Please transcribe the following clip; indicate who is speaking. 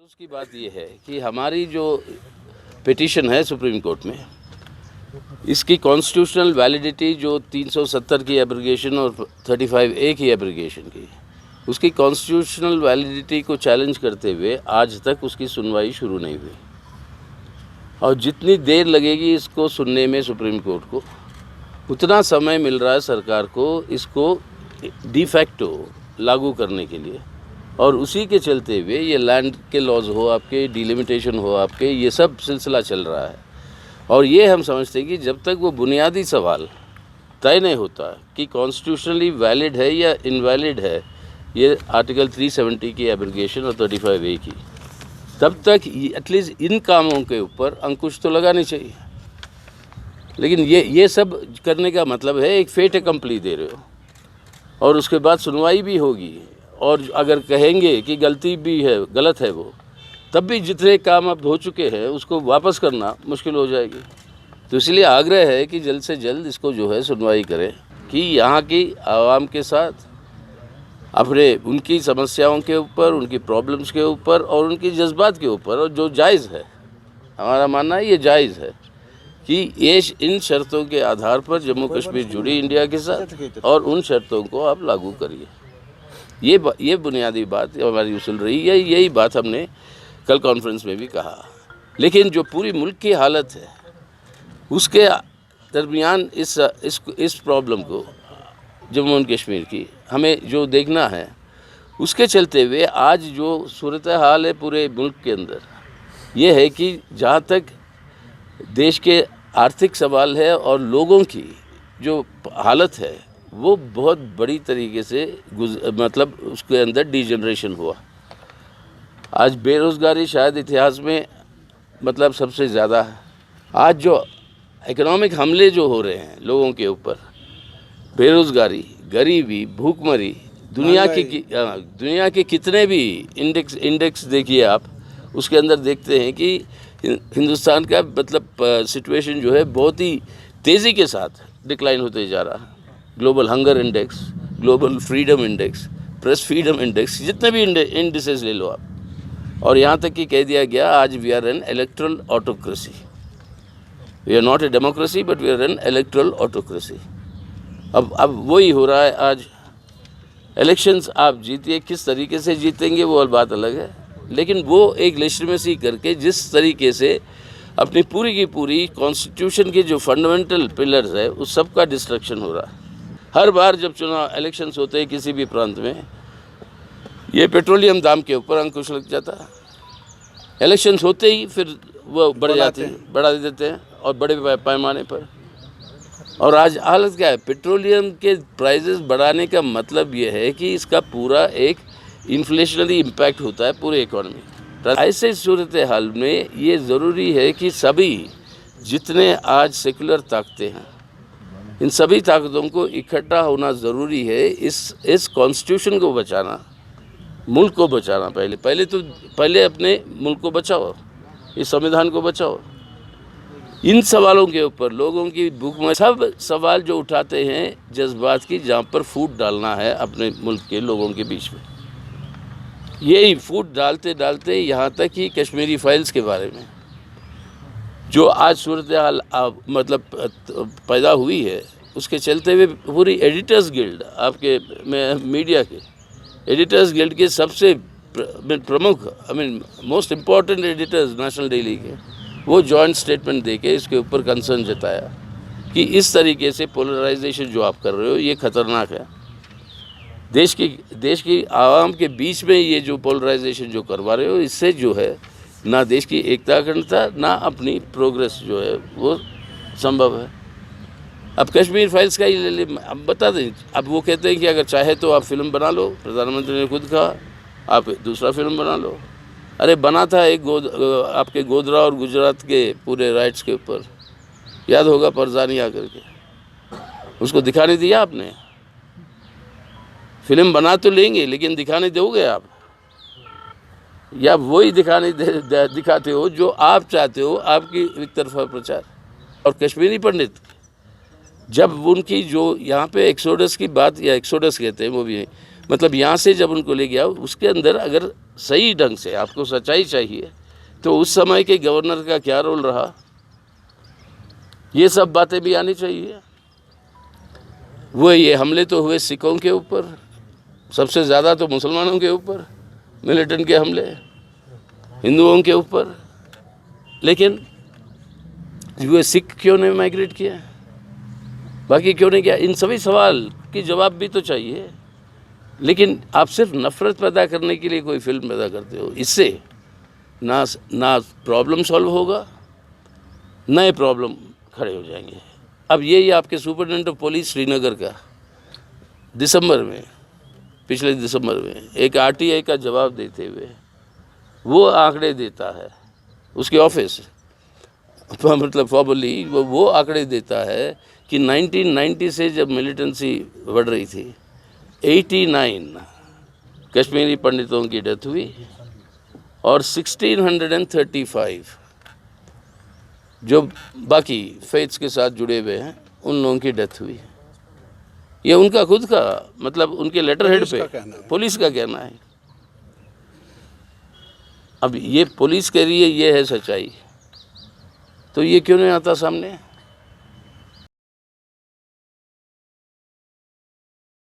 Speaker 1: अफसोस की बात यह है कि हमारी जो पिटीशन है सुप्रीम कोर्ट में, इसकी कॉन्स्टिट्यूशनल वैलिडिटी जो 370 की एब्रिगेशन और 35A की एब्रिगेशन की, उसकी कॉन्स्टिट्यूशनल वैलिडिटी को चैलेंज करते हुए आज तक उसकी सुनवाई शुरू नहीं हुई। और जितनी देर लगेगी इसको सुनने में सुप्रीम कोर्ट को, उतना समय मिल रहा है सरकार को इसको डिफैक्टो लागू करने के लिए। और उसी के चलते हुए ये लैंड के लॉज हो आपके, डिलिमिटेशन हो आपके, ये सब सिलसिला चल रहा है। और ये हम समझते हैं कि जब तक वो बुनियादी सवाल तय नहीं होता कि कॉन्स्टिट्यूशनली वैलिड है या इनवैलिड है ये आर्टिकल 370 की एब्रिगेशन और 35A की, तब तक एटलीस्ट इन कामों के ऊपर अंकुश तो लगानी चाहिए। लेकिन ये सब करने का मतलब है एक फेट अकम्पली दे रहे हो और उसके बाद सुनवाई भी होगी, और अगर कहेंगे कि गलती भी है, गलत है वो, तब भी जितने काम अब हो चुके हैं उसको वापस करना मुश्किल हो जाएगी। तो इसलिए आग्रह है कि जल्द से जल्द इसको जो है सुनवाई करें कि यहाँ की आवाम के साथ अपने उनकी समस्याओं के ऊपर, उनकी प्रॉब्लम्स के ऊपर और उनकी जज्बात के ऊपर, और जो जायज़ है, हमारा मानना है ये जायज़ है कि ये इन शर्तों के आधार पर जम्मू कश्मीर जुड़ी इंडिया के साथ और उन शर्तों को आप लागू करिए। ये बुनियादी बात हमारी उसूल रही है। यही बात हमने कल कॉन्फ्रेंस में भी कहा। लेकिन जो पूरी मुल्क की हालत है उसके दरमियान इस प्रॉब्लम को जम्मू एंड कश्मीर की हमें जो देखना है, उसके चलते हुए आज जो सूरत हाल है पूरे मुल्क के अंदर, ये है कि जहाँ तक देश के आर्थिक सवाल है और लोगों की जो हालत है वो बहुत बड़ी तरीके से मतलब उसके अंदर डिजनरेशन हुआ। आज बेरोज़गारी शायद इतिहास में मतलब सबसे ज़्यादा है। आज जो इकोनॉमिक हमले जो हो रहे हैं लोगों के ऊपर, बेरोज़गारी, गरीबी, भूखमरी, दुनिया के कितने भी इंडेक्स देखिए आप, उसके अंदर देखते हैं कि हिंदुस्तान का मतलब सिचुएशन जो है बहुत ही तेज़ी के साथ डिक्लाइन होते जा रहा है। Global hunger index, global freedom index, press freedom index, जितने भी इंडिसेस ले लो आप, और यहाँ तक कि कह दिया गया आज we are an electoral autocracy. We are not a democracy but we are an electoral autocracy. अब वही हो रहा है। आज इलेक्शंस आप जीतिए, किस तरीके से जीतेंगे वो बात अलग है, लेकिन वो एक लेजिटिमेसी करके जिस तरीके से अपनी पूरी की पूरी कॉन्स्टिट्यूशन के जो फंडामेंटल पिलर्स है उस सब का डिस्ट्रक्शन हो रहा है। हर बार जब चुनाव इलेक्शंस होते हैं किसी भी प्रांत में, ये पेट्रोलियम दाम के ऊपर अंकुश लग जाता है। इलेक्शंस होते ही फिर वो बढ़ा देते हैं और बड़े पैमाने पर। और आज हालत क्या है, पेट्रोलियम के प्राइसेस बढ़ाने का मतलब ये है कि इसका पूरा एक इन्फ्लेशनरी इम्पैक्ट होता है पूरे इकोनॉमी। ऐसे सूरत हाल में ये ज़रूरी है कि सभी जितने आज सेकुलर ताकतें हैं, इन सभी ताकतों को इकट्ठा होना ज़रूरी है। इस कॉन्स्टिट्यूशन को बचाना, मुल्क को बचाना, पहले अपने मुल्क को बचाओ, इस संविधान को बचाओ। इन सवालों के ऊपर लोगों की भूख में सब सवाल जो उठाते हैं जज्बात की, जहाँ पर फूट डालना है अपने मुल्क के लोगों के बीच में, यही फूट डालते डालते यहाँ तक कि कश्मीरी फाइल्स के बारे में जो आज सूरत हाल मतलब पैदा हुई है, उसके चलते हुए पूरी एडिटर्स गिल्ड, आपके मीडिया के एडिटर्स गिल्ड के सबसे प्रमुख most important editors national daily के, वो जॉइंट स्टेटमेंट देके इसके ऊपर कंसर्न जताया कि इस तरीके से पोलराइजेशन जो आप कर रहे हो ये ख़तरनाक है। देश की आवाम के बीच में ये जो पोलराइजेशन जो करवा रहे हो, इससे जो है ना देश की एकता अखंडता, ना अपनी प्रोग्रेस जो है वो संभव है। अब कश्मीर फाइल्स का ही ले ले, अब बता दें, अब वो कहते हैं कि अगर चाहे तो आप फिल्म बना लो, प्रधानमंत्री ने खुद कहा आप दूसरा फिल्म बना लो। अरे बना था एक आपके गोधरा और गुजरात के पूरे राइट्स के ऊपर, याद होगा, परजानी आकर के, उसको दिखाने दिया आपने। फिल्म बना तो लेंगे लेकिन दिखाने दोगे आप, या वही दिखाते हो जो आप चाहते हो, आपकी एक तरफा प्रचार। और कश्मीरी पंडित जब उनकी जो यहाँ पे एक्सोडस की बात, या एक्सोडस कहते हैं, वो भी मतलब यहाँ से जब उनको ले गया, उसके अंदर अगर सही ढंग से आपको सच्चाई चाहिए तो उस समय के गवर्नर का क्या रोल रहा, ये सब बातें भी आनी चाहिए। वो ये हमले तो हुए सिखों के ऊपर, सबसे ज़्यादा तो मुसलमानों के ऊपर मिलिटेंट के हमले, हिंदुओं के ऊपर, लेकिन वो सिख क्यों नहीं माइग्रेट किया, बाकी क्यों नहीं किया? इन सभी सवाल की जवाब भी तो चाहिए। लेकिन आप सिर्फ नफ़रत पैदा करने के लिए कोई फिल्म पैदा करते हो, इससे ना प्रॉब्लम सॉल्व होगा, नए प्रॉब्लम खड़े हो जाएंगे। अब यही आपके सुपरिटेंडेंट ऑफ पुलिस श्रीनगर का पिछले दिसंबर में एक आरटीआई का जवाब देते हुए वो आंकड़े देता है, उसके ऑफिस मतलब फॉर्मली वो आंकड़े देता है कि 1990 से जब मिलिटेंसी बढ़ रही थी, 89 कश्मीरी पंडितों की डेथ हुई और 1635 जो बाकी फेथ्स के साथ जुड़े हुए हैं उन लोगों की डेथ हुई। ये उनका खुद का मतलब उनके लेटर हेड पे पुलिस का कहना है। अब ये पुलिस कह रही है ये है सच्चाई, तो ये क्यों नहीं आता सामने?